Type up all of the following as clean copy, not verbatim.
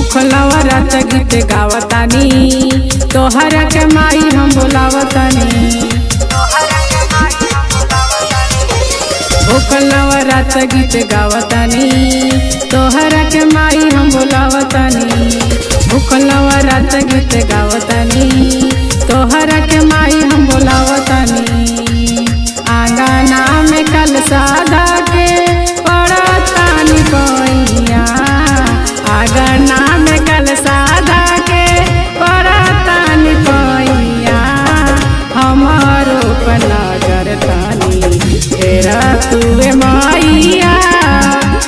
भूखलवा रात गीत गावतानी तोहरा के माई हम बोलावतानी। भूखलवा रात गीत गावतानी तोहरा के माई हम बोलावतानी। भूखलवा रात गीत गावतानी तोहरा के माई हम बोलावतानी। आंगना में कल सादा के पड़तानी पैया। आंगना में कल सादा के पड़तानी पैया। हमारो पर नजर तानी तेरा तुए मैया।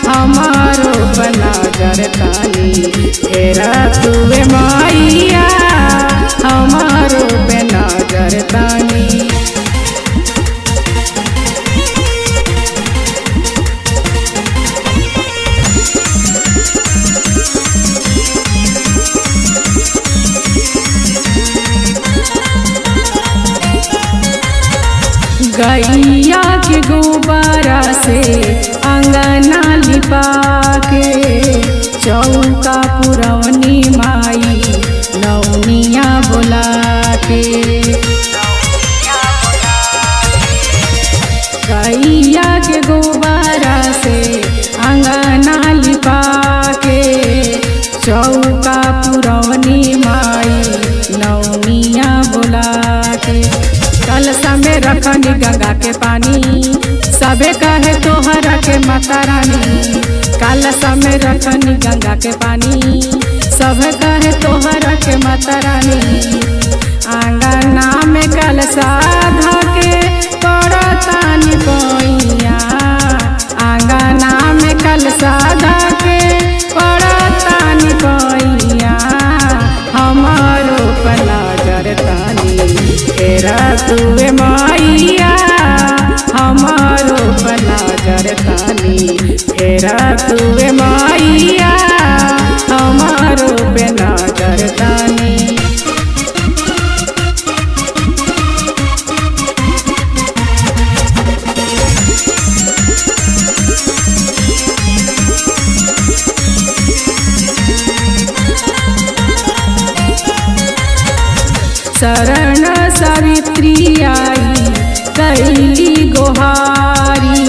हमारो पर नजर तानी तेरा तुए मैया। हमारो पे नजर तानी। गैया के गोबरा से अंगना लिपा के चौका पुरवनी माई नौनिया बोला के। गैया के गोबरा से अंगना लिपा के चौका पुरवनी माई नौनिया बोला के। कलशा में रखनी गंगा के पानी सबे कहे तोहरा के माता रानी। कलशा में रखनी गंगा के पानी सबे कहे तोहरा के माता रानी। आंगना में कलशा धके पड़तानी पैया। आंगना में कलशा धके पड़तानी पैया। हमारो पर नजर तानी तेरा तुए मैया। हमारो पर नजर तानी तेरा तुए मैया। हमारो पे नजर तानी। शरण सावित्री आई कैली गोहारी।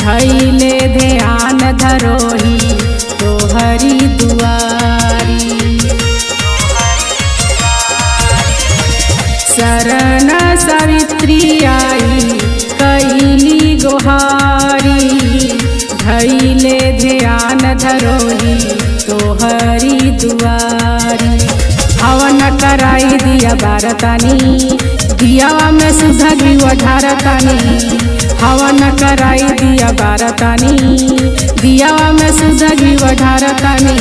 धैले ध्यान धरोही तोहरी दुआरी। शरण सावित्री आई कैली गोहारी। धैले ध्यान धरोही तोहरी दुआरी। हवन कराई दिया बारतानी दियावा में सुधा घी ढारतानी। हवन कराई दिया बारतानी दियावा में सुधा घी ढारतानी।